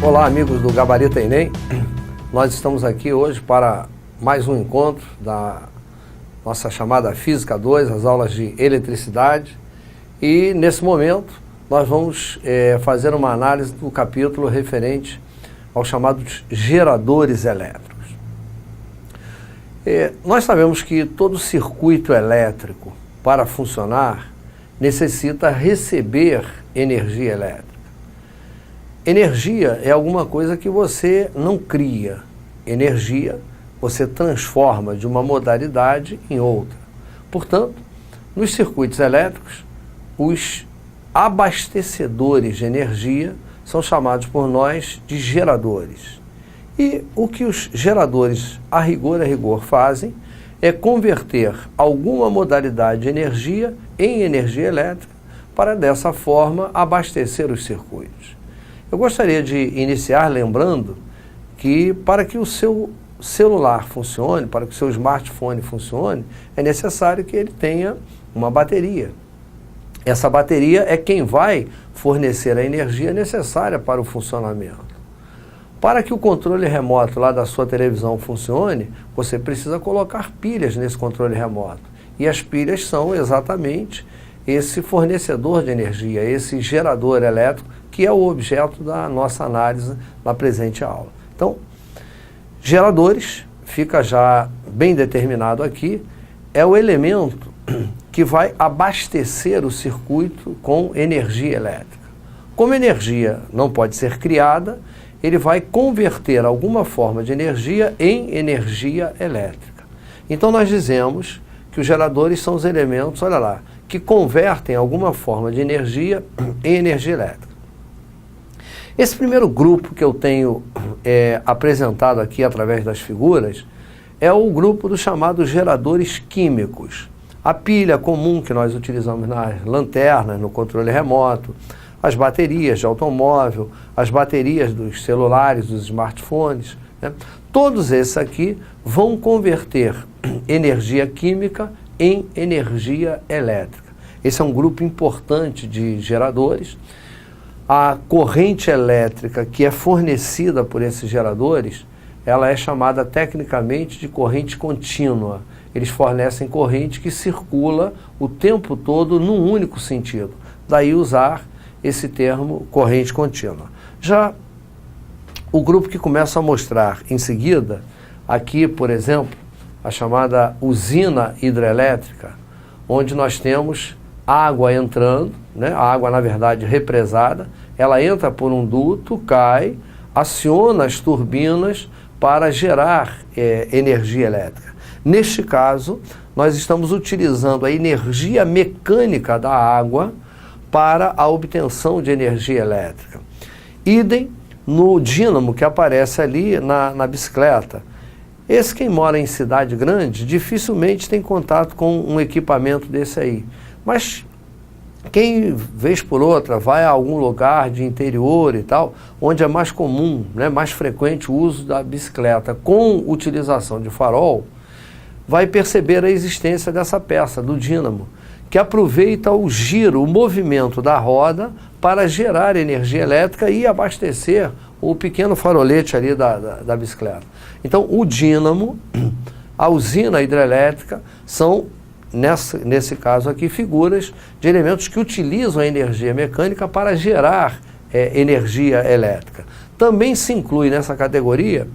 Olá, amigos do Gabarito Enem. Nós estamos aqui hoje para mais um encontro da nossa chamada Física 2, as aulas de eletricidade. E nesse momento nós vamos fazer uma análise do capítulo referente aos chamados geradores elétricos. Nós sabemos que todo circuito elétrico, para funcionar, necessita receber energia elétrica. Energia é alguma coisa que você não cria. Energia você transforma de uma modalidade em outra. Portanto, nos circuitos elétricos, os abastecedores de energia são chamados por nós de geradores. E o que os geradores, a rigor, fazem é converter alguma modalidade de energia em energia elétrica para, dessa forma, abastecer os circuitos. Eu gostaria de iniciar lembrando que para que o seu celular funcione, para que o seu smartphone funcione, é necessário que ele tenha uma bateria. Essa bateria é quem vai fornecer a energia necessária para o funcionamento. Para que o controle remoto lá da sua televisão funcione, você precisa colocar pilhas nesse controle remoto. E as pilhas são exatamente esse fornecedor de energia, esse gerador elétrico, que é o objeto da nossa análise na presente aula. Então, geradores, fica já bem determinado aqui, é o elemento que vai abastecer o circuito com energia elétrica. Como energia não pode ser criada, ele vai converter alguma forma de energia em energia elétrica. Então nós dizemos que os geradores são os elementos, olha lá, que convertem alguma forma de energia em energia elétrica. Esse primeiro grupo que eu tenho apresentado aqui através das figuras é o grupo dos chamados geradores químicos. A pilha comum que nós utilizamos nas lanternas, no controle remoto, as baterias de automóvel, as baterias dos celulares, dos smartphones, né? Todos esses aqui vão converter energia química em energia elétrica. Esse é um grupo importante de geradores. A corrente elétrica que é fornecida por esses geradores, ela é chamada tecnicamente de corrente contínua. Eles fornecem corrente que circula o tempo todo num único sentido. Daí usar esse termo corrente contínua. Já o grupo que começa a mostrar em seguida, aqui, por exemplo, a chamada usina hidrelétrica, onde nós temos água entrando, né? A água, na verdade, represada, ela entra por um duto, cai, aciona as turbinas para gerar energia elétrica. Neste caso, nós estamos utilizando a energia mecânica da água para a obtenção de energia elétrica. Idem no dínamo que aparece ali na bicicleta. Esse, quem mora em cidade grande, dificilmente tem contato com um equipamento desse aí. Mas quem, vez por outra, vai a algum lugar de interior e tal, onde é mais comum, né, mais frequente o uso da bicicleta com utilização de farol, vai perceber a existência dessa peça, do dínamo, que aproveita o giro, o movimento da roda para gerar energia elétrica e abastecer o pequeno farolete ali da bicicleta. Então, o dínamo, a usina hidrelétrica são, nesse caso aqui, figuras de elementos que utilizam a energia mecânica para gerar energia elétrica. Também se inclui nessa categoria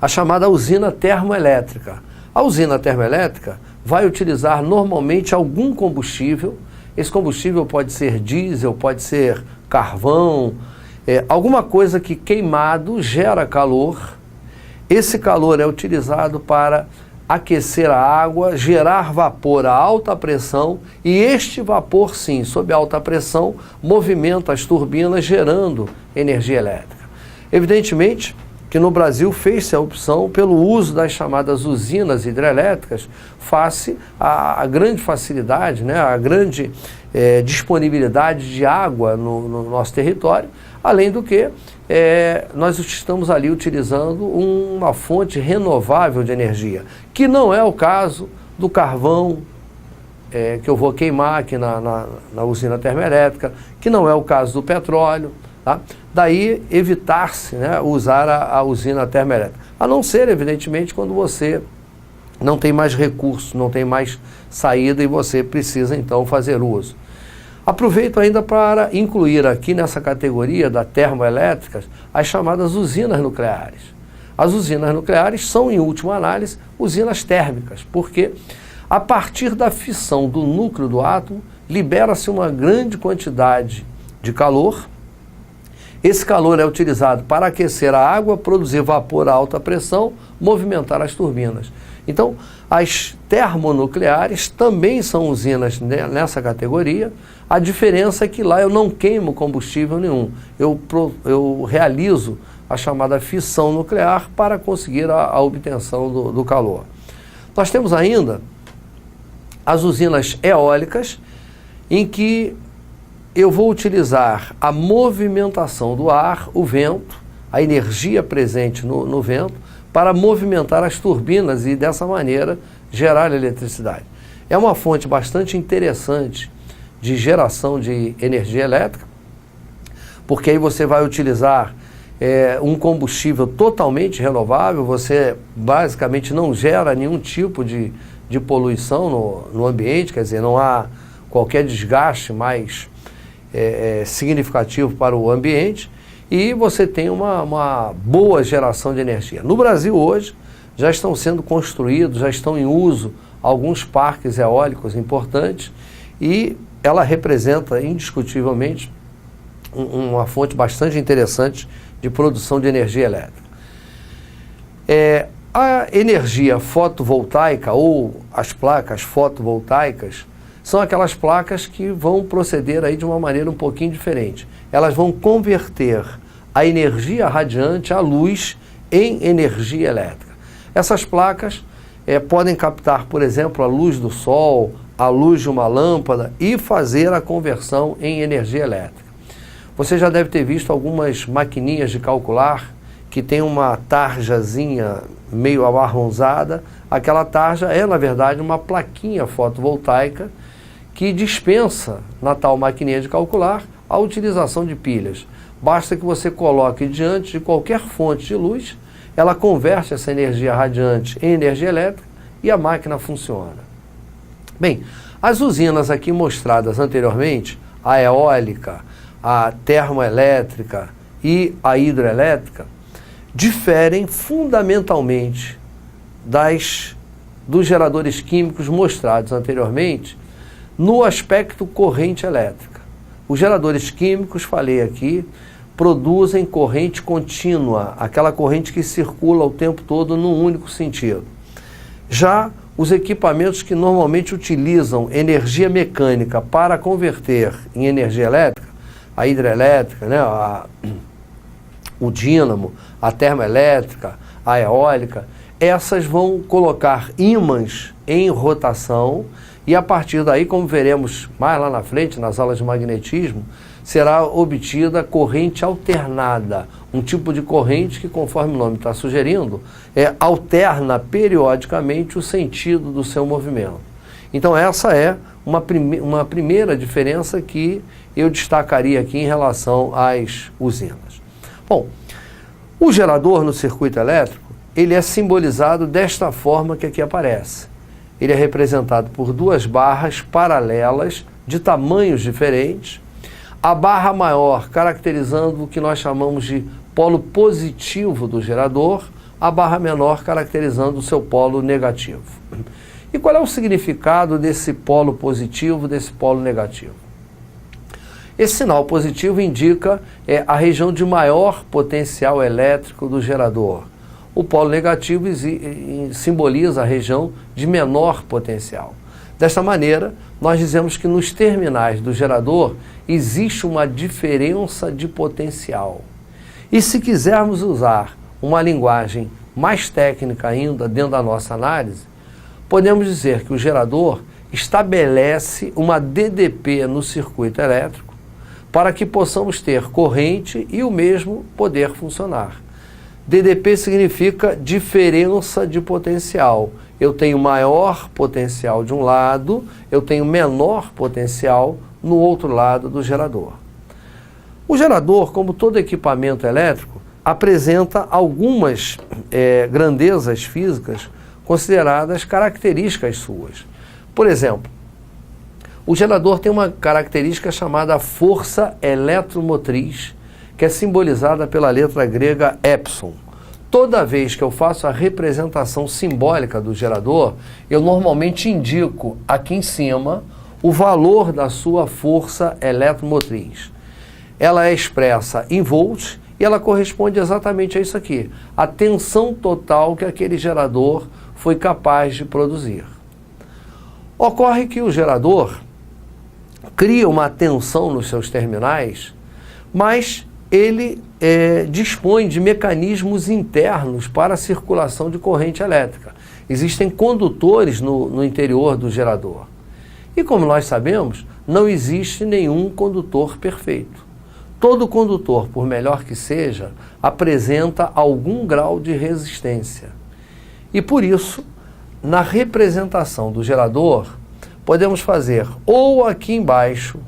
a chamada usina termoelétrica. A usina termoelétrica vai utilizar normalmente algum combustível. Esse combustível pode ser diesel, pode ser carvão, alguma coisa que queimado gera calor. Esse calor é utilizado para aquecer a água, gerar vapor a alta pressão, e este vapor, sim, sob alta pressão, movimenta as turbinas gerando energia elétrica. Evidentemente que no Brasil fez-se a opção pelo uso das chamadas usinas hidrelétricas face à grande facilidade, né, à grande disponibilidade de água no nosso território, além do que nós estamos ali utilizando uma fonte renovável de energia, que não é o caso do carvão que eu vou queimar aqui na usina termoelétrica, que não é o caso do petróleo, Tá? Daí evitar-se, né, usar a usina termoelétrica. A não ser, evidentemente, quando você não tem mais recurso, não tem mais saída e você precisa então fazer uso. Aproveito ainda para incluir aqui nessa categoria da termoelétricas as chamadas usinas nucleares. As usinas nucleares são, em última análise, usinas térmicas, porque a partir da fissão do núcleo do átomo, libera-se uma grande quantidade de calor. Esse calor é utilizado para aquecer a água, produzir vapor a alta pressão, movimentar as turbinas. Então, as termonucleares também são usinas nessa categoria. A diferença é que lá eu não queimo combustível nenhum. Eu realizo a chamada fissão nuclear para conseguir a obtenção do calor. Nós temos ainda as usinas eólicas, em que eu vou utilizar a movimentação do ar, o vento, a energia presente no vento, para movimentar as turbinas e, dessa maneira, gerar eletricidade. É uma fonte bastante interessante de geração de energia elétrica, porque aí você vai utilizar um combustível totalmente renovável, você basicamente não gera nenhum tipo de poluição no ambiente, quer dizer, não há qualquer desgaste mais significativo para o ambiente, e você tem uma boa geração de energia. No Brasil hoje já estão sendo construídos, já estão em uso alguns parques eólicos importantes, e ela representa indiscutivelmente uma fonte bastante interessante de produção de energia elétrica. A energia fotovoltaica ou as placas fotovoltaicas são aquelas placas que vão proceder aí de uma maneira um pouquinho diferente. Elas vão converter a energia radiante, a luz, em energia elétrica. Essas placas podem captar, por exemplo, a luz do sol, a luz de uma lâmpada e fazer a conversão em energia elétrica. Você já deve ter visto algumas maquininhas de calcular que tem uma tarjazinha meio amarronzada. Aquela tarja é, na verdade, uma plaquinha fotovoltaica que dispensa, na tal maquininha de calcular, a utilização de pilhas. Basta que você coloque diante de qualquer fonte de luz, ela converte essa energia radiante em energia elétrica e a máquina funciona. Bem, as usinas aqui mostradas anteriormente, a eólica, a termoelétrica e a hidrelétrica, diferem fundamentalmente dos geradores químicos mostrados anteriormente no aspecto corrente elétrica. Os geradores químicos, falei aqui, produzem corrente contínua, aquela corrente que circula o tempo todo num único sentido. Já os equipamentos que normalmente utilizam energia mecânica para converter em energia elétrica, a hidrelétrica, né, o dínamo, a termoelétrica, a eólica, essas vão colocar ímãs em rotação e a partir daí, como veremos mais lá na frente, nas aulas de magnetismo, será obtida corrente alternada, um tipo de corrente que, conforme o nome está sugerindo, alterna periodicamente o sentido do seu movimento. Então essa é uma primeira diferença que eu destacaria aqui em relação às usinas. Bom, o gerador no circuito elétrico, ele é simbolizado desta forma que aqui aparece. Ele é representado por duas barras paralelas de tamanhos diferentes. A barra maior caracterizando o que nós chamamos de polo positivo do gerador, a barra menor caracterizando o seu polo negativo. E qual é o significado desse polo positivo, desse polo negativo? Esse sinal positivo indica a região de maior potencial elétrico do gerador. O polo negativo simboliza a região de menor potencial. Desta maneira, nós dizemos que nos terminais do gerador existe uma diferença de potencial. E se quisermos usar uma linguagem mais técnica ainda dentro da nossa análise, podemos dizer que o gerador estabelece uma DDP no circuito elétrico para que possamos ter corrente e o mesmo poder funcionar. DDP significa diferença de potencial. Eu tenho maior potencial de um lado, eu tenho menor potencial no outro lado do gerador. O gerador, como todo equipamento elétrico, apresenta algumas grandezas físicas consideradas características suas. Por exemplo, o gerador tem uma característica chamada força eletromotriz, que é simbolizada pela letra grega epsilon. Toda vez que eu faço a representação simbólica do gerador, eu normalmente indico aqui em cima o valor da sua força eletromotriz. Ela é expressa em volts e ela corresponde exatamente a isso aqui, a tensão total que aquele gerador foi capaz de produzir. Ocorre que o gerador cria uma tensão nos seus terminais, mas ele dispõe de mecanismos internos para a circulação de corrente elétrica. Existem condutores no interior do gerador. E como nós sabemos, não existe nenhum condutor perfeito. Todo condutor, por melhor que seja, apresenta algum grau de resistência. E por isso, na representação do gerador, podemos fazer ou aqui embaixo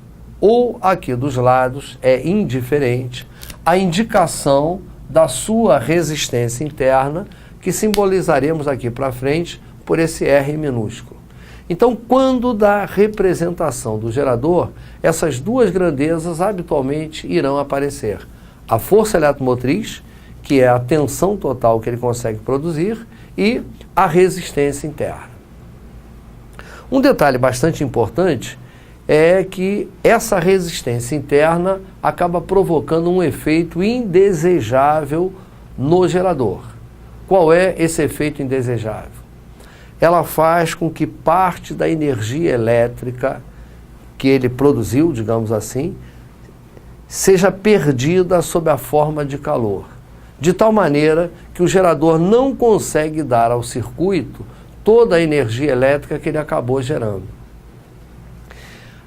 ou aqui dos lados, é indiferente, a indicação da sua resistência interna, que simbolizaremos aqui para frente por esse R minúsculo. Então, quando da representação do gerador, essas duas grandezas habitualmente irão aparecer. A força eletromotriz, que é a tensão total que ele consegue produzir, e a resistência interna. Um detalhe bastante importante é que essa resistência interna acaba provocando um efeito indesejável no gerador. Qual é esse efeito indesejável? Ela faz com que parte da energia elétrica que ele produziu, digamos assim, seja perdida sob a forma de calor, de tal maneira que o gerador não consegue dar ao circuito toda a energia elétrica que ele acabou gerando.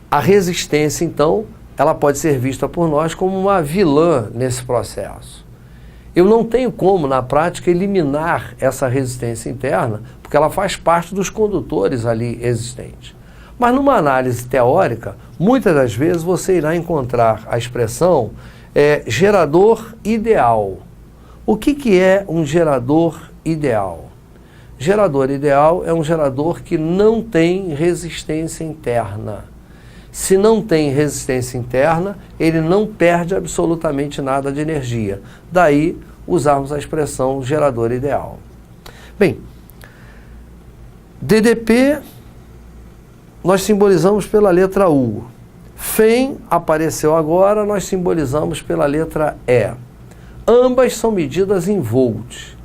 A resistência, então, ela pode ser vista por nós como uma vilã nesse processo. Eu não tenho como, na prática, eliminar essa resistência interna, porque ela faz parte dos condutores ali existentes. Mas numa análise teórica, muitas das vezes você irá encontrar a expressão gerador ideal. O que é um gerador ideal? Gerador ideal é um gerador que não tem resistência interna. Se não tem resistência interna, ele não perde absolutamente nada de energia. Daí, usarmos a expressão gerador ideal. Bem, DDP nós simbolizamos pela letra U. FEM apareceu agora, nós simbolizamos pela letra E. Ambas são medidas em volts.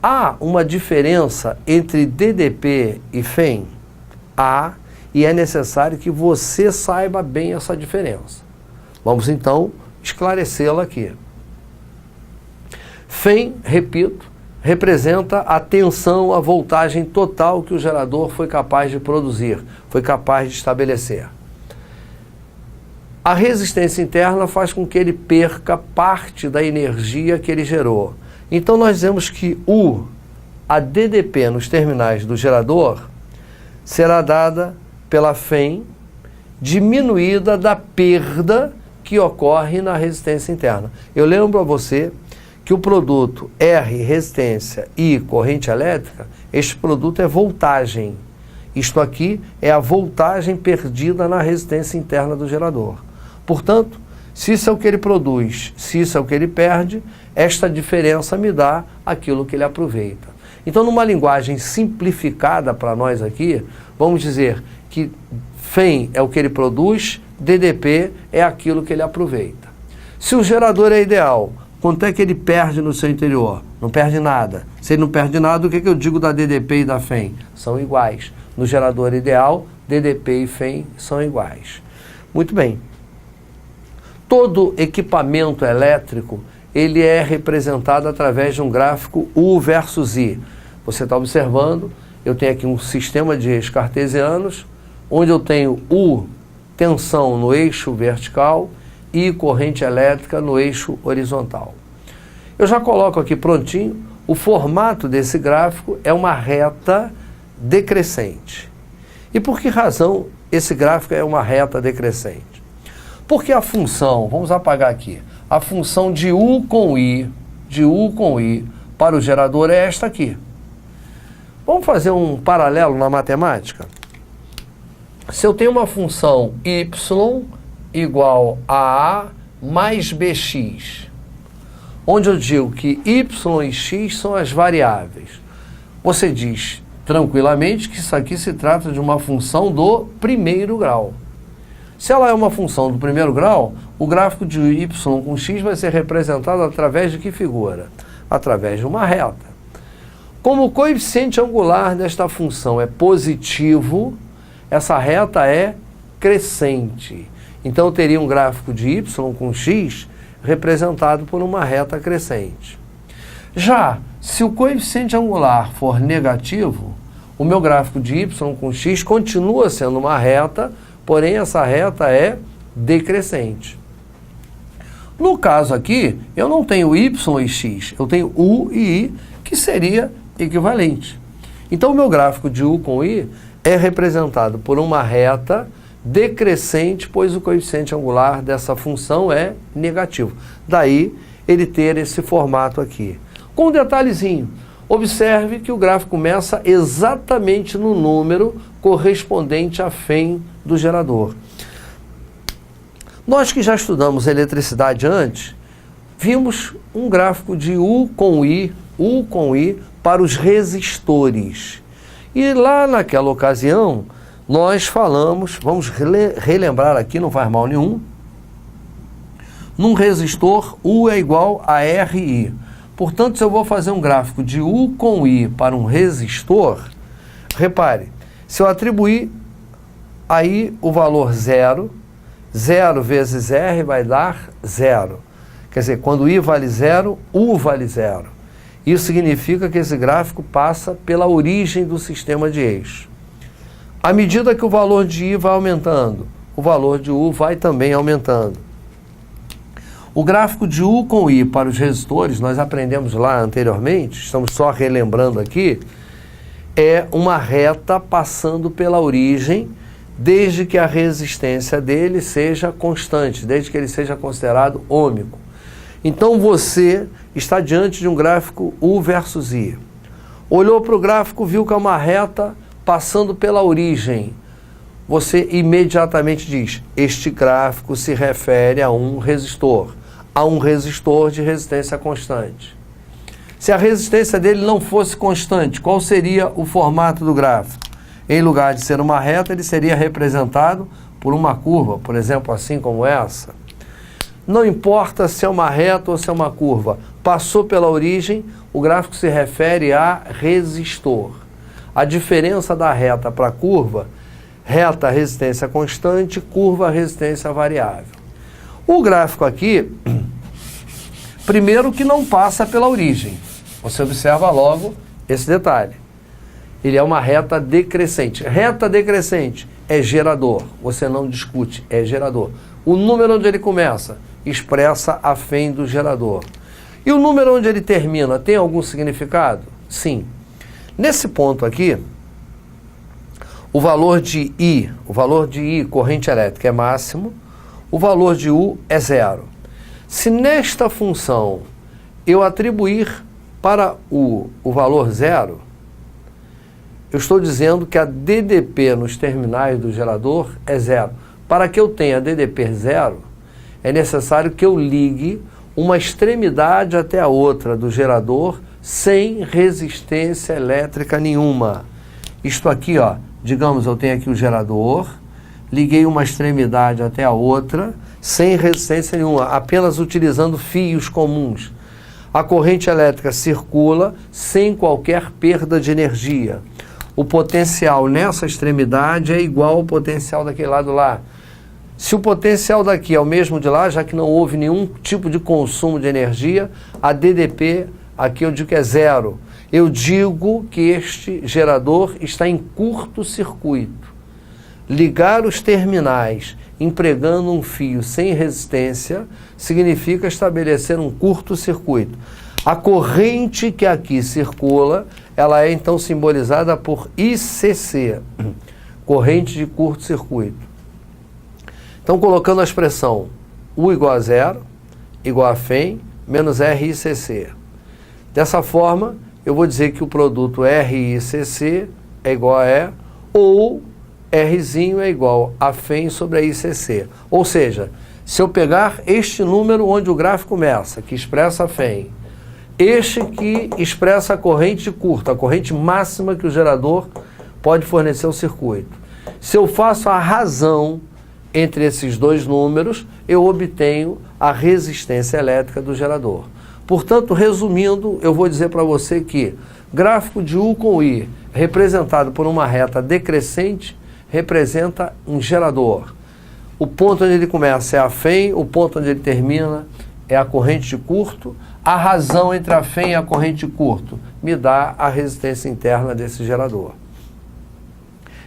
Há uma diferença entre DDP e FEM? Há, e é necessário que você saiba bem essa diferença. Vamos então esclarecê-la aqui. FEM, repito, representa a tensão, a voltagem total que o gerador foi capaz de produzir, foi capaz de estabelecer. A resistência interna faz com que ele perca parte da energia que ele gerou. Então nós dizemos que a DDP nos terminais do gerador será dada pela FEM diminuída da perda que ocorre na resistência interna. Eu lembro a você que o produto R, resistência, I, corrente elétrica, este produto é voltagem. Isto aqui é a voltagem perdida na resistência interna do gerador. Portanto, se isso é o que ele produz, se isso é o que ele perde, esta diferença me dá aquilo que ele aproveita. Então, numa linguagem simplificada para nós aqui, vamos dizer que FEM é o que ele produz, DDP é aquilo que ele aproveita. Se o gerador é ideal, quanto é que ele perde no seu interior? Não perde nada. Se ele não perde nada, o que eu digo da DDP e da FEM? São iguais. No gerador ideal, DDP e FEM são iguais. Muito bem. Todo equipamento elétrico, ele é representado através de um gráfico U versus I. Você está observando, eu tenho aqui um sistema de eixos cartesianos, onde eu tenho U, tensão no eixo vertical, e corrente elétrica no eixo horizontal. Eu já coloco aqui prontinho, o formato desse gráfico é uma reta decrescente. E por que razão esse gráfico é uma reta decrescente? Porque a função, vamos apagar aqui, a função de U com I para o gerador é esta aqui. Vamos fazer um paralelo na matemática? Se eu tenho uma função y igual a A mais bx, onde eu digo que y e x são as variáveis, você diz tranquilamente que isso aqui se trata de uma função do primeiro grau. Se ela é uma função do primeiro grau, o gráfico de y com x vai ser representado através de que figura? Através de uma reta. Como o coeficiente angular desta função é positivo, essa reta é crescente. Então eu teria um gráfico de y com x representado por uma reta crescente. Já se o coeficiente angular for negativo, o meu gráfico de y com x continua sendo uma reta, porém essa reta é decrescente. No caso aqui, eu não tenho y e x, eu tenho u e i, que seria equivalente. Então o meu gráfico de u com i é representado por uma reta decrescente, pois o coeficiente angular dessa função é negativo. Daí ele ter esse formato aqui. Com um detalhezinho, observe que o gráfico começa exatamente no número correspondente à FEM do gerador. Nós que já estudamos eletricidade antes, vimos um gráfico de U com I para os resistores. E lá naquela ocasião, nós falamos, vamos relembrar aqui, não faz mal nenhum, num resistor U é igual a RI. Portanto, se eu vou fazer um gráfico de U com I para um resistor, repare, se eu atribuir aí o valor 0, 0 vezes R vai dar 0. Quer dizer, quando I vale 0, U vale 0. Isso significa que esse gráfico passa pela origem do sistema de eixo. À medida que o valor de I vai aumentando, o valor de U vai também aumentando. O gráfico de U com I para os resistores, nós aprendemos lá anteriormente, estamos só relembrando aqui, é uma reta passando pela origem, desde que a resistência dele seja constante, desde que ele seja considerado ômico. Então você está diante de um gráfico U versus I. Olhou para o gráfico, viu que é uma reta passando pela origem. Você imediatamente diz, este gráfico se refere a um resistor de resistência constante. Se a resistência dele não fosse constante, qual seria o formato do gráfico? Em lugar de ser uma reta, ele seria representado por uma curva, por exemplo, assim como essa. Não importa se é uma reta ou se é uma curva, passou pela origem, o gráfico se refere a resistor. A diferença da reta para a curva, reta resistência constante, curva resistência variável. O gráfico aqui, primeiro que não passa pela origem. Você observa logo esse detalhe. Ele é uma reta decrescente. Reta decrescente é gerador. Você não discute, é gerador. O número onde ele começa expressa a FEM do gerador. E o número onde ele termina tem algum significado? Sim. Nesse ponto aqui, o valor de I, corrente elétrica, é máximo, o valor de U é 0. Se nesta função eu atribuir para U o valor 0, eu estou dizendo que a DDP nos terminais do gerador é 0. Para que eu tenha DDP 0, é necessário que eu ligue uma extremidade até a outra do gerador sem resistência elétrica nenhuma. Isto aqui, ó, digamos, eu tenho aqui o gerador, liguei uma extremidade até a outra, sem resistência nenhuma, apenas utilizando fios comuns. A corrente elétrica circula sem qualquer perda de energia. O potencial nessa extremidade é igual ao potencial daquele lado lá. Se o potencial daqui é o mesmo de lá, já que não houve nenhum tipo de consumo de energia, a DDP aqui eu digo que é 0. Eu digo que este gerador está em curto-circuito. Ligar os terminais empregando um fio sem resistência significa estabelecer um curto-circuito. A corrente que aqui circula, ela é então simbolizada por ICC, corrente de curto-circuito. Então, colocando a expressão U igual a zero, igual a FEM, menos RICC. Dessa forma, eu vou dizer que o produto RICC é igual a E, ou Rzinho é igual a FEM sobre a ICC. Ou seja, se eu pegar este número onde o gráfico começa, que expressa a FEM, este que expressa a corrente curta, a corrente máxima que o gerador pode fornecer ao circuito. Se eu faço a razão entre esses dois números, eu obtenho a resistência elétrica do gerador. Portanto, resumindo, eu vou dizer para você que gráfico de U com I, representado por uma reta decrescente, representa um gerador. O ponto onde ele começa é a FEM, o ponto onde ele termina é a corrente de curto. A razão entre a FEM e a corrente de curto me dá a resistência interna desse gerador.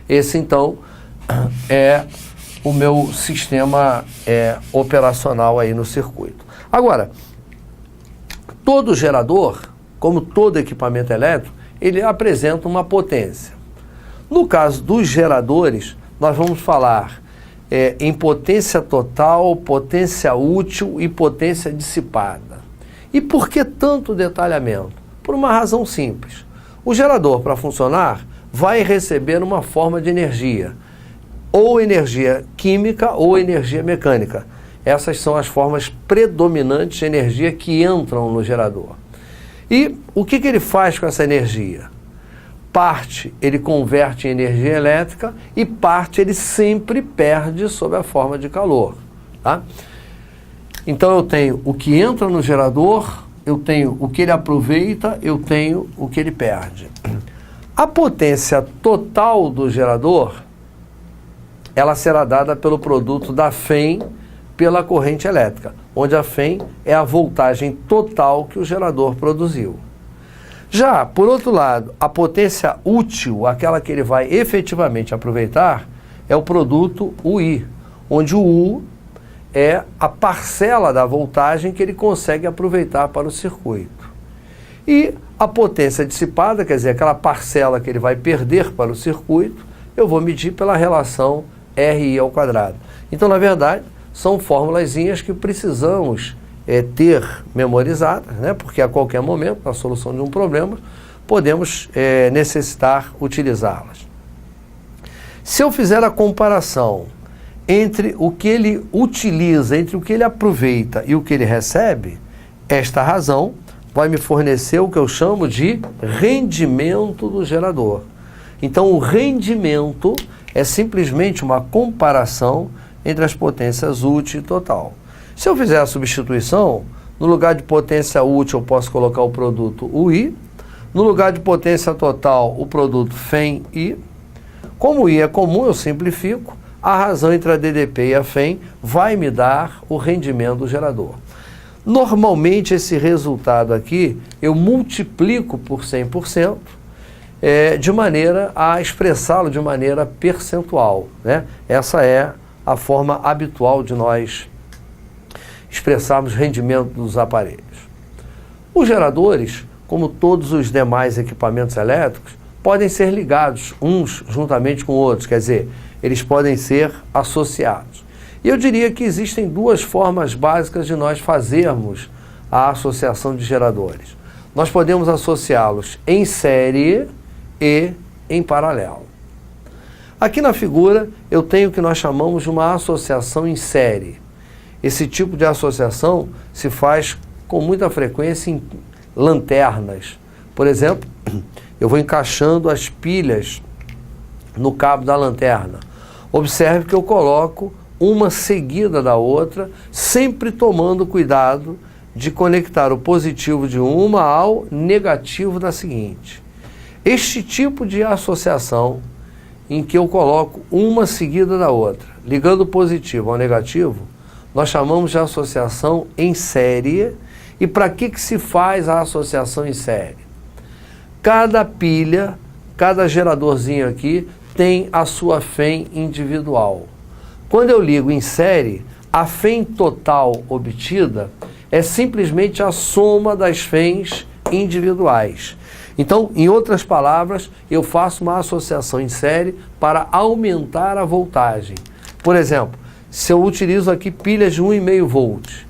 Esse, então, é o meu sistema operacional aí no circuito. Agora, todo gerador, como todo equipamento elétrico, ele apresenta uma potência. No caso dos geradores, nós vamos falar em potência total, potência útil e potência dissipada. E por que tanto detalhamento? Por uma razão simples. O gerador, para funcionar, vai receber uma forma de energia, ou energia química ou energia mecânica. Essas são as formas predominantes de energia que entram no gerador. E o que ele faz com essa energia? Parte ele converte em energia elétrica e parte ele sempre perde sob a forma de calor. Tá? Então eu tenho o que entra no gerador, eu tenho o que ele aproveita, eu tenho o que ele perde. A potência total do gerador, ela será dada pelo produto da FEM pela corrente elétrica, onde a FEM é a voltagem total que o gerador produziu. Já, por outro lado, a potência útil, aquela que ele vai efetivamente aproveitar, é o produto UI, onde o U é a parcela da voltagem que ele consegue aproveitar para o circuito. E a potência dissipada, quer dizer, aquela parcela que ele vai perder para o circuito, eu vou medir pela relação RI ao quadrado. Então, na verdade, são formulazinhas que precisamos ter memorizadas, né? Porque a qualquer momento, na solução de um problema, podemos necessitar utilizá-las. Se eu fizer a comparação entre o que ele utiliza, entre o que ele aproveita e o que ele recebe, esta razão vai me fornecer o que eu chamo de rendimento do gerador. Então, o rendimento é simplesmente uma comparação entre as potências útil e total. Se eu fizer a substituição, no lugar de potência útil eu posso colocar o produto UI, no lugar de potência total o produto FEM-I. Como o I é comum, eu simplifico, a razão entre a DDP e a FEM vai me dar o rendimento do gerador. Normalmente esse resultado aqui eu multiplico por 100%, de maneira a expressá-lo de maneira percentual, né? Essa é a forma habitual de nós expressarmos rendimento dos aparelhos. Os geradores, como todos os demais equipamentos elétricos, podem ser ligados uns juntamente com outros, quer dizer, eles podem ser associados. E eu diria que existem duas formas básicas de nós fazermos a associação de geradores. Nós podemos associá-los em série e em paralelo. Aqui na figura eu tenho o que nós chamamos de uma associação em série. Esse tipo de associação se faz com muita frequência em lanternas. Por exemplo, eu vou encaixando as pilhas no cabo da lanterna. Observe que eu coloco uma seguida da outra, sempre tomando cuidado de conectar o positivo de uma ao negativo da seguinte. Este tipo de associação, em que eu coloco uma seguida da outra, ligando o positivo ao negativo, nós chamamos de associação em série. E para que se faz a associação em série? Cada pilha, cada geradorzinho aqui, tem a sua FEM individual. Quando eu ligo em série, a FEM total obtida é simplesmente a soma das FEMs individuais. Então, em outras palavras, eu faço uma associação em série para aumentar a voltagem. Por exemplo, Se eu utilizo aqui pilhas de 1,5 volts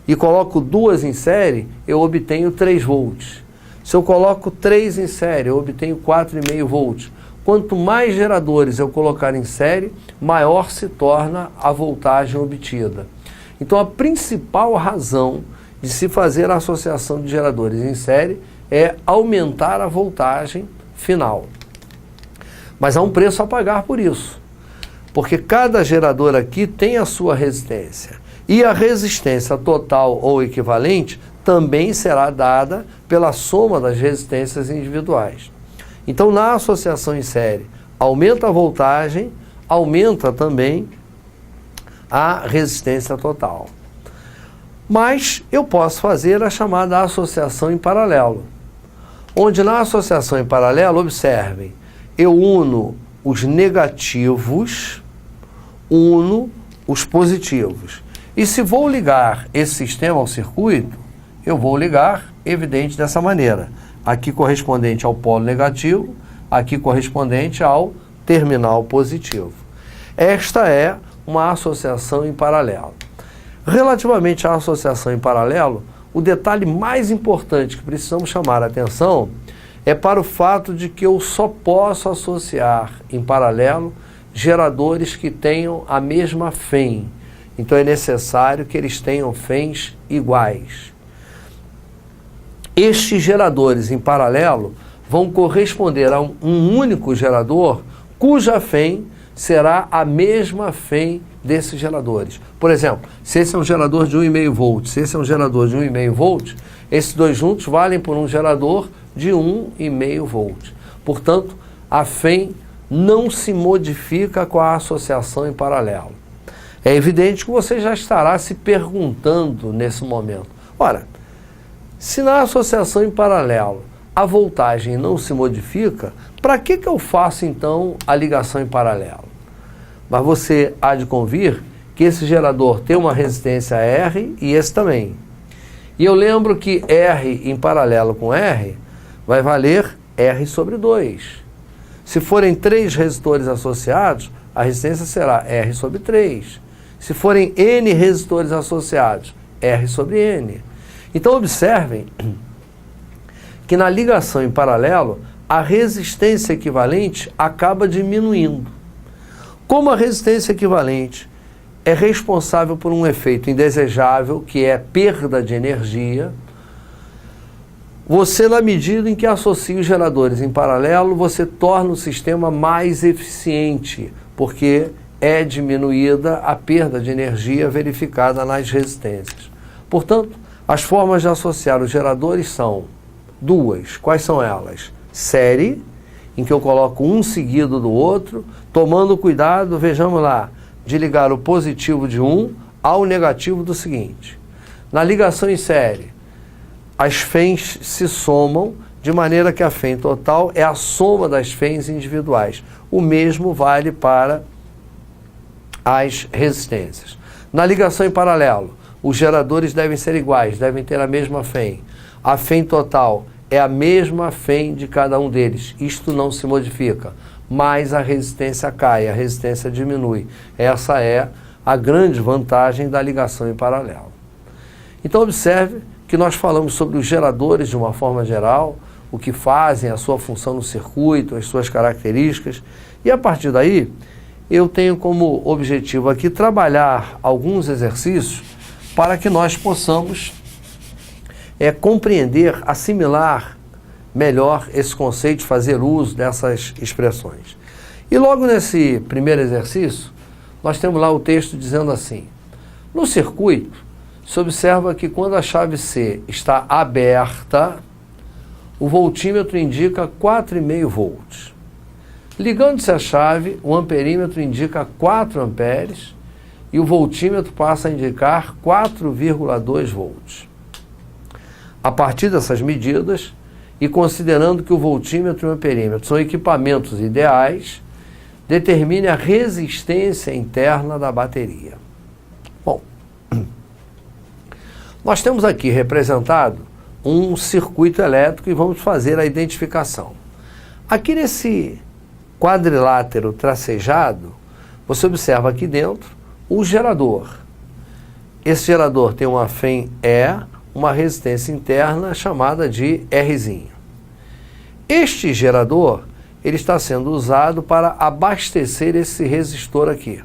e coloco 2 em série, eu obtenho 3 volts. Se eu coloco 3 em série, eu obtenho 4,5 volts. Quanto mais geradores eu colocar em série, maior se torna a voltagem obtida. Então a principal razão de se fazer a associação de geradores em série é aumentar a voltagem final. Mas há um preço a pagar por isso, porque cada gerador aqui tem a sua resistência. E a resistência total ou equivalente também será dada pela soma das resistências individuais. Então, na associação em série, aumenta a voltagem, aumenta também a resistência total. Mas eu posso fazer a chamada associação em paralelo, onde na associação em paralelo, observem, eu uno os negativos, uno os positivos. E se vou ligar esse sistema ao circuito, eu vou ligar, evidente, dessa maneira. Aqui correspondente ao polo negativo, aqui correspondente ao terminal positivo. Esta é uma associação em paralelo. Relativamente à associação em paralelo, o detalhe mais importante que precisamos chamar a atenção é para o fato de que eu só posso associar em paralelo geradores que tenham a mesma FEM. Então é necessário que eles tenham FEMs iguais. Estes geradores em paralelo vão corresponder a um único gerador cuja FEM será a mesma FEM desses geradores. Por exemplo, se esse é um gerador de 1,5 volts, se esse é um gerador de 1,5 volts, esses dois juntos valem por um gerador de 1,5 volts. Portanto, a FEM não se modifica com a associação em paralelo. É evidente que você já estará se perguntando nesse momento. Ora, se na associação em paralelo a voltagem não se modifica, para que eu faço então a ligação em paralelo? Mas você há de convir que esse gerador tem uma resistência R e esse também. E eu lembro que R em paralelo com R vai valer R sobre 2. Se forem 3 resistores associados, a resistência será R sobre 3. Se forem N resistores associados, R sobre N. Então observem que na ligação em paralelo, a resistência equivalente acaba diminuindo. Como a resistência equivalente é responsável por um efeito indesejável, que é perda de energia, você, na medida em que associa os geradores em paralelo, você torna o sistema mais eficiente, porque é diminuída a perda de energia verificada nas resistências. Portanto, as formas de associar os geradores são 2. Quais são elas? Série, em que eu coloco um seguido do outro, tomando cuidado, vejamos lá, de ligar o positivo de um ao negativo do seguinte. Na ligação em série, as FEMs se somam, de maneira que a FEM total é a soma das FEMs individuais. O mesmo vale para as resistências. Na ligação em paralelo, os geradores devem ser iguais, devem ter a mesma FEM. A FEM total é a mesma FEM de cada um deles. Isto não se modifica, mas a resistência cai, a resistência diminui. Essa é a grande vantagem da ligação em paralelo. Então observe que nós falamos sobre os geradores de uma forma geral, o que fazem, a sua função no circuito, as suas características, e a partir daí eu tenho como objetivo aqui trabalhar alguns exercícios para que nós possamos compreender, assimilar melhor esse conceito, fazer uso dessas expressões. E logo nesse primeiro exercício, nós temos lá o texto dizendo assim: no circuito, se observa que quando a chave C está aberta, o voltímetro indica 4,5 volts. Ligando-se a chave, o amperímetro indica 4 amperes e o voltímetro passa a indicar 4,2 volts. A partir dessas medidas, e considerando que o voltímetro e o amperímetro são equipamentos ideais, determine a resistência interna da bateria. Bom, nós temos aqui representado um circuito elétrico e vamos fazer a identificação. Aqui nesse quadrilátero tracejado, você observa aqui dentro o gerador. Esse gerador tem uma FEM E, uma resistência interna chamada de Rzinho. Este gerador, ele está sendo usado para abastecer esse resistor aqui.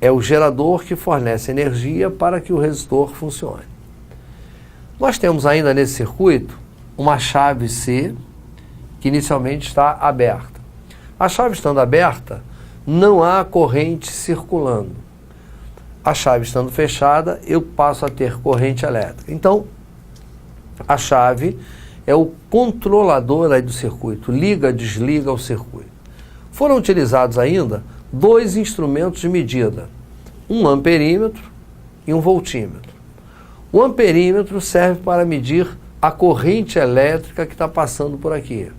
É o gerador que fornece energia para que o resistor funcione. Nós temos ainda nesse circuito uma chave C, que inicialmente está aberta. A chave estando aberta, não há corrente circulando. A chave estando fechada, eu passo a ter corrente elétrica. Então, a chave é o controlador aí do circuito, liga, desliga o circuito. Foram utilizados ainda dois instrumentos de medida, um amperímetro e um voltímetro. O amperímetro serve para medir a corrente elétrica que está passando por aqui.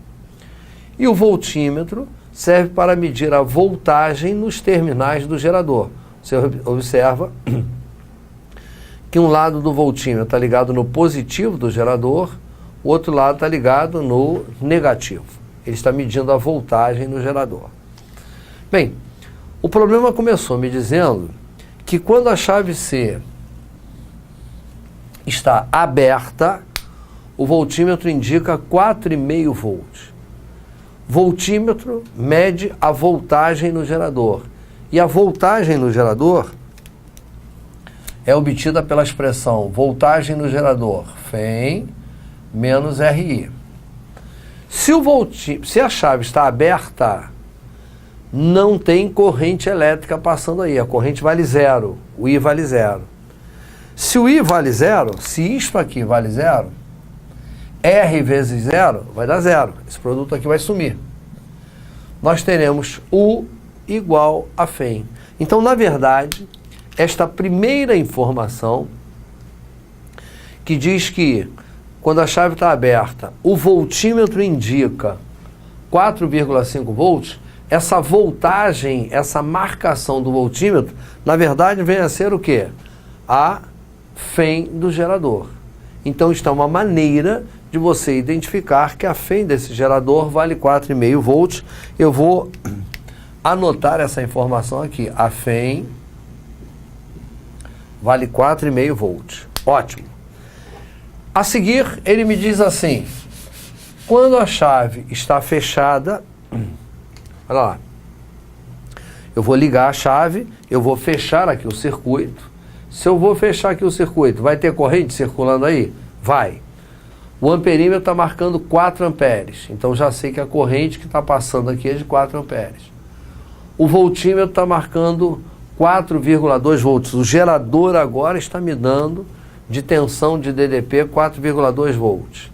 E o voltímetro serve para medir a voltagem nos terminais do gerador. Você observa que um lado do voltímetro está ligado no positivo do gerador, o outro lado está ligado no negativo. Ele está medindo a voltagem no gerador. Bem, o problema começou me dizendo que quando a chave C está aberta, o voltímetro indica 4,5 volts. Voltímetro mede a voltagem no gerador. E a voltagem no gerador é obtida pela expressão voltagem no gerador, FEM menos RI. Se a chave está aberta, não tem corrente elétrica passando aí. A corrente vale zero, o I vale zero. Se o I vale zero, se isto aqui vale zero, R vezes zero vai dar zero. Esse produto aqui vai sumir. Nós teremos U igual a FEM. Então, na verdade, esta primeira informação que diz que quando a chave está aberta, o voltímetro indica 4,5 volts, essa voltagem, essa marcação do voltímetro, na verdade, vem a ser o quê? A FEM do gerador. Então, está uma maneira de você identificar que a FEM desse gerador vale 4,5 volts. Eu vou anotar essa informação aqui. A FEM vale 4,5 volts. Ótimo. A seguir, ele me diz assim, quando a chave está fechada, olha lá, eu vou ligar a chave, eu vou fechar aqui o circuito. Se eu vou fechar aqui o circuito, vai ter corrente circulando aí? Vai. O amperímetro está marcando 4 amperes. Então já sei que a corrente que está passando aqui é de 4 amperes. O voltímetro está marcando 4,2 volts. O gerador agora está me dando de tensão de DDP 4,2 volts.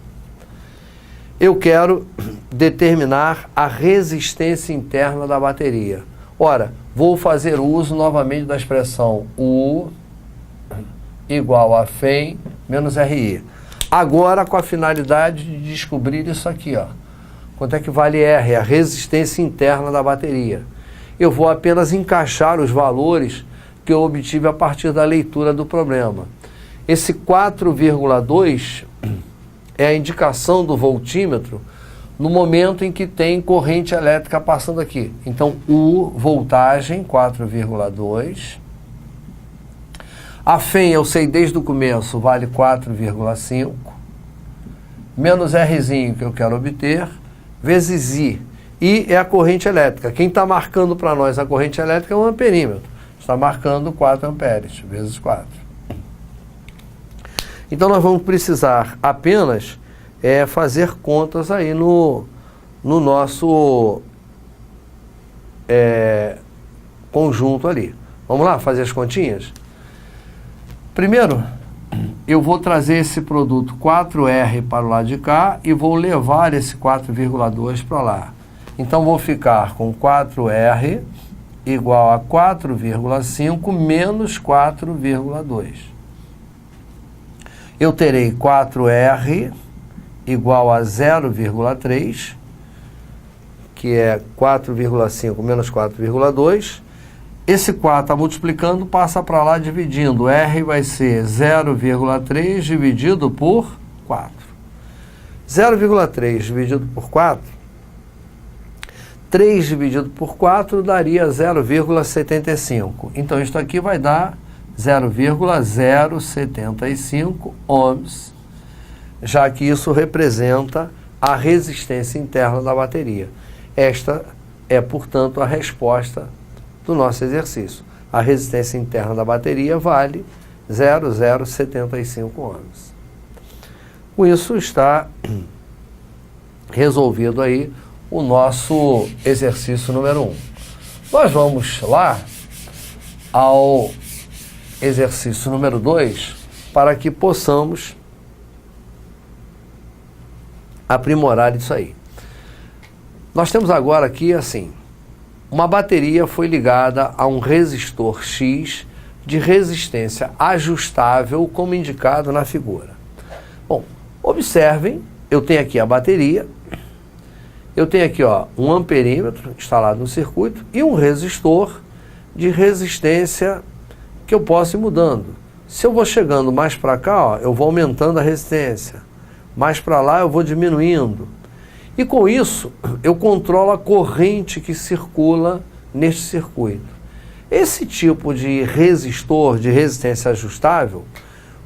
Eu quero determinar a resistência interna da bateria. Ora, vou fazer uso novamente da expressão U igual a FEM menos RI. Agora com a finalidade de descobrir isso aqui, ó. Quanto é que vale R? A resistência interna da bateria. Eu vou apenas encaixar os valores que eu obtive a partir da leitura do problema. Esse 4,2 é a indicação do voltímetro no momento em que tem corrente elétrica passando aqui. Então, U, voltagem, 4,2. A FEM, eu sei desde o começo, vale 4,5. Menos Rzinho que eu quero obter, vezes I. I é a corrente elétrica. Quem está marcando para nós a corrente elétrica é um amperímetro. Está marcando 4 amperes, vezes 4. Então, nós vamos precisar apenas fazer contas aí no nosso conjunto ali. Vamos lá fazer as continhas? Primeiro, eu vou trazer esse produto 4R para o lado de cá e vou levar esse 4,2 para lá. Então, vou ficar com 4R igual a 4,5 menos 4,2. Eu terei 4R igual a 0,3, que é 4,5 menos 4,2. Esse 4 está multiplicando, passa para lá dividindo. R vai ser 0,3 dividido por 4. 0,3 dividido por 4 3 dividido por 4 daria 0,75. Então, isto aqui vai dar 0,075 ohms, já que isso representa a resistência interna da bateria. Esta é, portanto, a resposta do nosso exercício. A resistência interna da bateria vale 0,075 ohms. Com isso está resolvido aí o nosso exercício número 1. Nós vamos lá ao exercício número 2 para que possamos aprimorar isso aí. Nós temos agora aqui assim, uma bateria foi ligada a um resistor X de resistência ajustável, como indicado na figura. Bom, observem, eu tenho aqui a bateria, eu tenho aqui um amperímetro instalado no circuito e um resistor de resistência que eu posso ir mudando. Se eu vou chegando mais para cá, eu vou aumentando a resistência. Mais para lá eu vou diminuindo. E com isso, eu controlo a corrente que circula neste circuito. Esse tipo de resistor de resistência ajustável,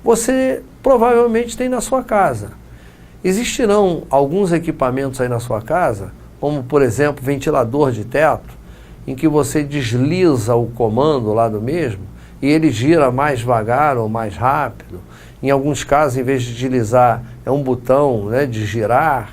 você provavelmente tem na sua casa. Existirão alguns equipamentos aí na sua casa, como por exemplo, ventilador de teto, em que você desliza o comando lá do mesmo e ele gira mais devagar ou mais rápido. Em alguns casos, em vez de deslizar, é um botão, né, de girar.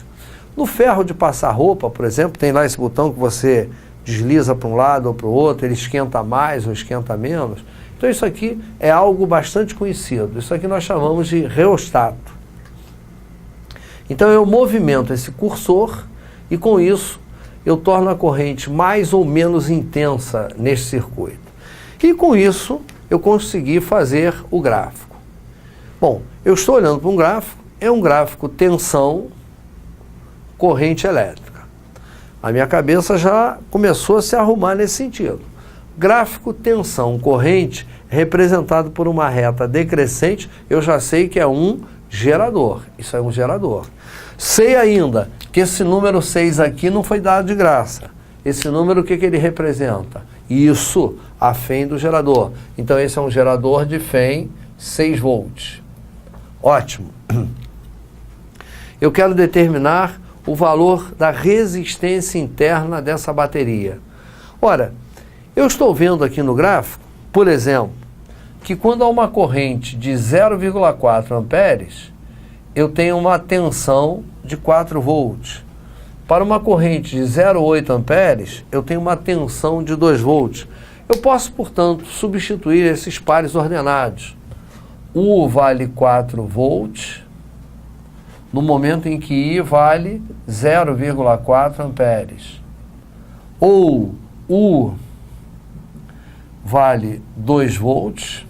No ferro de passar roupa, por exemplo, tem lá esse botão que você desliza para um lado ou para o outro, ele esquenta mais ou esquenta menos. Então isso aqui é algo bastante conhecido. Isso aqui nós chamamos de reostato. Então eu movimento esse cursor e com isso eu torno a corrente mais ou menos intensa neste circuito. E com isso eu consegui fazer o gráfico. Bom, eu estou olhando para um gráfico, é um gráfico tensão, corrente elétrica. A minha cabeça já começou a se arrumar nesse sentido. Gráfico tensão, corrente, representado por uma reta decrescente, eu já sei que é um gerador. Isso é um gerador. Sei ainda que esse número 6 aqui não foi dado de graça. Esse número, o que ele representa? Isso, a FEM do gerador. Então esse é um gerador de FEM 6 volts. Ótimo. Eu quero determinar o valor da resistência interna dessa bateria. Ora, eu estou vendo aqui no gráfico, por exemplo, que quando há uma corrente de 0,4 amperes, eu tenho uma tensão de 4 volts. Para uma corrente de 0,8 amperes, eu tenho uma tensão de 2 volts. Eu posso, portanto, substituir esses pares ordenados. U vale 4 volts, no momento em que I vale 0,4 amperes. Ou U vale 2 volts,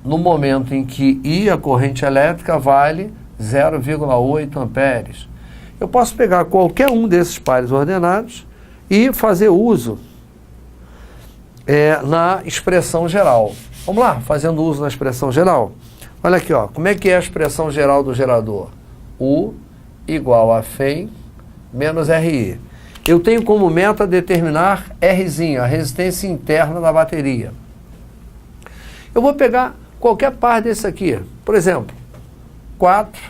no momento em que I, a corrente elétrica, vale 0,8 amperes. Eu posso pegar qualquer um desses pares ordenados e fazer uso na expressão geral. Vamos lá, fazendo uso na expressão geral. Olha aqui, como é que é a expressão geral do gerador? U igual a FEM menos RI. Eu tenho como meta determinar Rzinho, a resistência interna da bateria. Eu vou pegar qualquer par desse aqui. Por exemplo, 4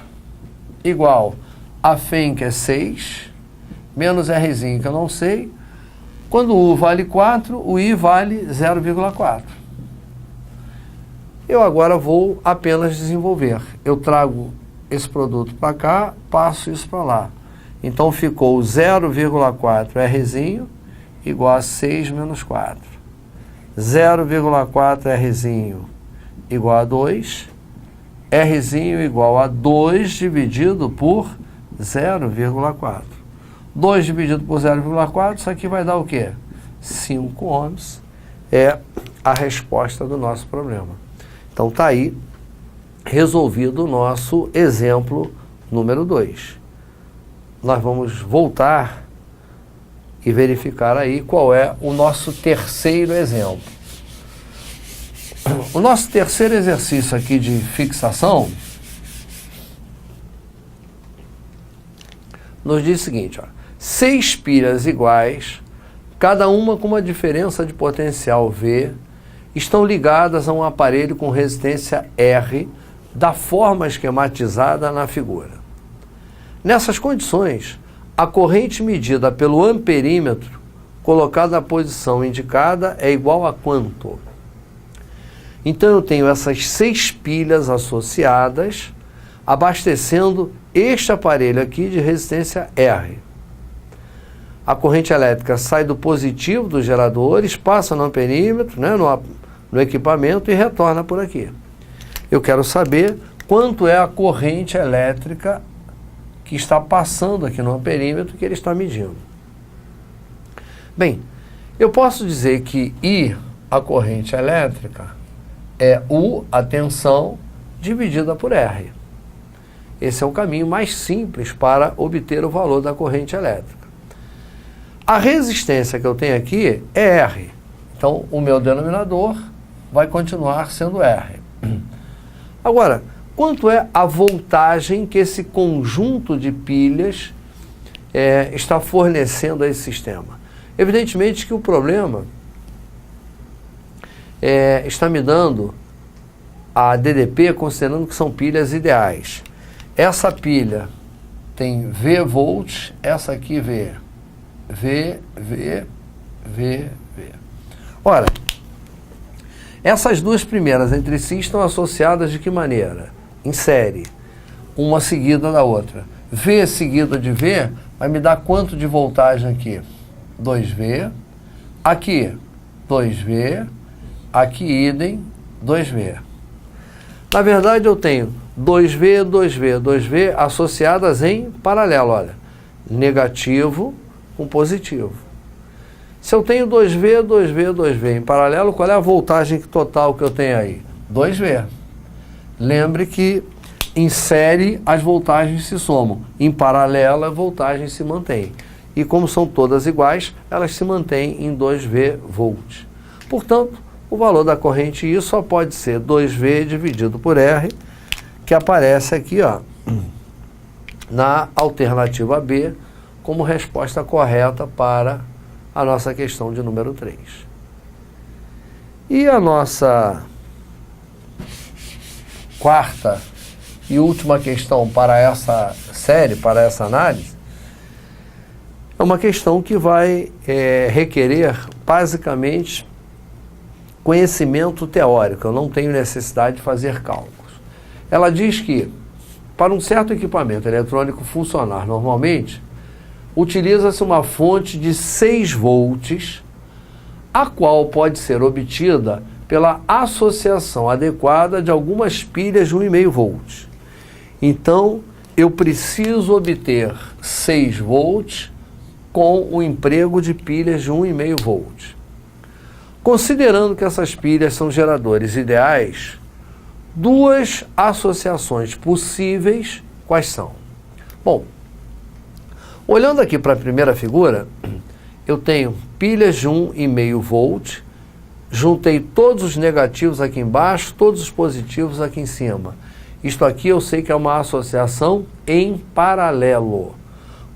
igual a FEM, que é 6, menos Rzinho, que eu não sei. Quando U vale 4, o I vale 0,4. Eu agora vou apenas desenvolver. Eu trago esse produto para cá, passo isso para lá. Então ficou 0,4 Rzinho igual a 6 menos 4. 0,4 Rzinho igual a 2. Rzinho igual a 2 dividido por 0,4. 2 dividido por 0,4, isso aqui vai dar o quê? 5 ohms. É a resposta do nosso problema. Então está aí resolvido o nosso exemplo número 2. Nós vamos voltar e verificar aí qual é o nosso terceiro exemplo. O nosso terceiro exercício aqui de fixação nos diz o seguinte, 6 pilhas iguais, cada uma com uma diferença de potencial V, estão ligadas a um aparelho com resistência R, da forma esquematizada na figura. Nessas condições, a corrente medida pelo amperímetro, colocada na posição indicada, é igual a quanto? Então eu tenho essas 6 pilhas associadas, abastecendo este aparelho aqui de resistência R. A corrente elétrica sai do positivo dos geradores, passa no amperímetro, né, no equipamento e retorna por aqui. Eu quero saber quanto é a corrente elétrica que está passando aqui no amperímetro que ele está medindo. Bem, eu posso dizer que I, a corrente elétrica, é U, a tensão, dividida por R. Esse é o caminho mais simples para obter o valor da corrente elétrica. A resistência que eu tenho aqui é R. Então, o meu denominador vai continuar sendo R. Agora, quanto é a voltagem que esse conjunto de pilhas está fornecendo a esse sistema? Evidentemente que o problema está me dando a DDP considerando que são pilhas ideais. Essa pilha tem V volts, essa aqui V. V. Ora, essas duas primeiras entre si estão associadas de que maneira? Em série, uma seguida da outra. V seguida de V vai me dar quanto de voltagem aqui? 2V, aqui 2V, aqui idem 2V. Na verdade eu tenho 2V, 2V, 2V associadas em paralelo, olha, negativo com positivo. Se eu tenho 2V, 2V, 2V em paralelo, qual é a voltagem total que eu tenho aí? 2V. Lembre que em série as voltagens se somam, em paralelo a voltagem se mantém. E como são todas iguais, elas se mantêm em 2V volts. Portanto, o valor da corrente I só pode ser 2V dividido por R, que aparece aqui, ó, na alternativa B, como resposta correta para a nossa questão de número 3. E a nossa quarta e última questão para essa série, para essa análise, é uma questão que vai requerer, basicamente, conhecimento teórico. Eu não tenho necessidade de fazer cálculos. Ela diz que, para um certo equipamento eletrônico funcionar normalmente, utiliza-se uma fonte de 6 volts, a qual pode ser obtida pela associação adequada de algumas pilhas de 1,5 volts. Então, eu preciso obter 6 volts com o emprego de pilhas de 1,5 volts. Considerando que essas pilhas são geradores ideais, duas associações possíveis, quais são? Bom, olhando aqui para a primeira figura, eu tenho pilhas de 1,5 volt, juntei todos os negativos aqui embaixo, todos os positivos aqui em cima. Isto aqui eu sei que é uma associação em paralelo.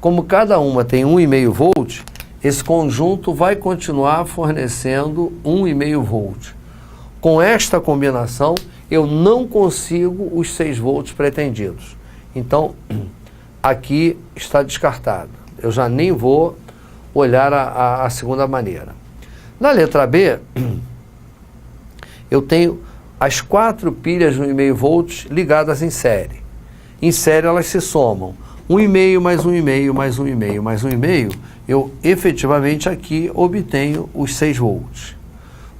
Como cada uma tem 1,5 volt, esse conjunto vai continuar fornecendo 1,5 volt. Com esta combinação, eu não consigo os 6 volts pretendidos. Então, aqui está descartado. Eu já nem vou olhar a segunda maneira. Na letra B, eu tenho as 4 pilhas de 1,5 volts ligadas em série. Em série elas se somam. 1,5 mais 1,5 mais 1,5 mais 1,5, eu efetivamente aqui obtenho os 6 volts.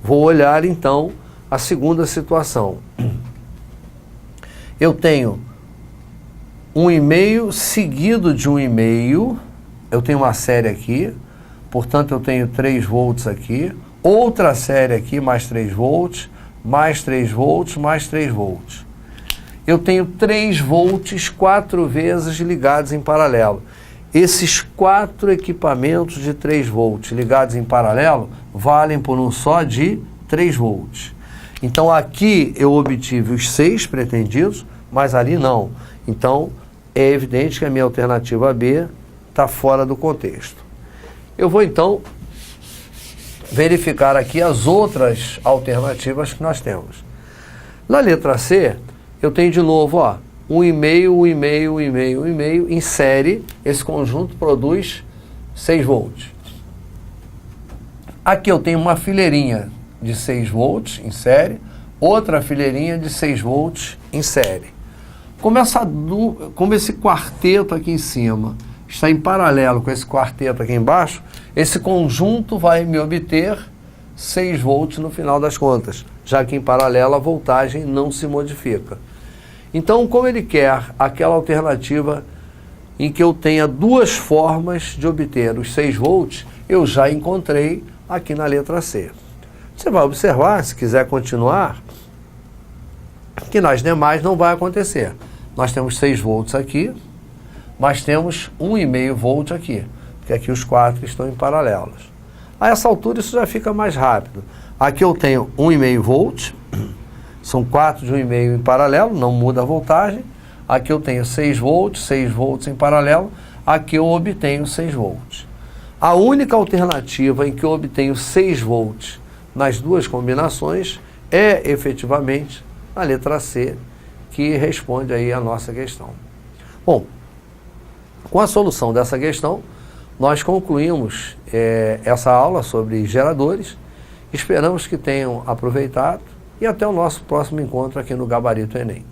Vou olhar então a segunda situação. Eu tenho 1,5 seguido de 1,5, eu tenho uma série aqui, portanto eu tenho 3 volts aqui, outra série aqui, mais 3 volts, mais 3 volts, mais 3 volts. Eu tenho 3 volts 4 vezes ligados em paralelo. Esses 4 equipamentos de 3 volts ligados em paralelo valem por um só de 3 volts. Então aqui eu obtive os 6 pretendidos, mas ali não. Então é evidente que a minha alternativa B está fora do contexto. Eu vou então verificar aqui as outras alternativas que nós temos. Na letra C, eu tenho de novo, ó, 1,5, 1,5, 1,5, 1,5, em série, esse conjunto produz 6 volts. Aqui eu tenho uma fileirinha de 6 volts em série, outra fileirinha de 6 volts em série. Como esse quarteto aqui em cima está em paralelo com esse quarteto aqui embaixo, esse conjunto vai me obter 6 volts no final das contas, já que em paralelo a voltagem não se modifica. Então, como ele quer aquela alternativa em que eu tenha duas formas de obter os 6 volts, eu já encontrei aqui na letra C. Você vai observar, se quiser continuar, que nas demais não vai acontecer. Nós temos 6 volts aqui, mas temos 1,5 volt aqui, porque aqui os 4 estão em paralelos. A essa altura isso já fica mais rápido. Aqui eu tenho 1,5 volt, são 4 de 1,5 em paralelo, não muda a voltagem. Aqui eu tenho 6 volts em paralelo, aqui eu obtenho 6 volts. A única alternativa em que eu obtenho 6 volts nas duas combinações é efetivamente a letra C, que responde aí a nossa questão. Bom, com a solução dessa questão, nós concluímos essa aula sobre geradores. Esperamos que tenham aproveitado e até o nosso próximo encontro aqui no Gabarito Enem.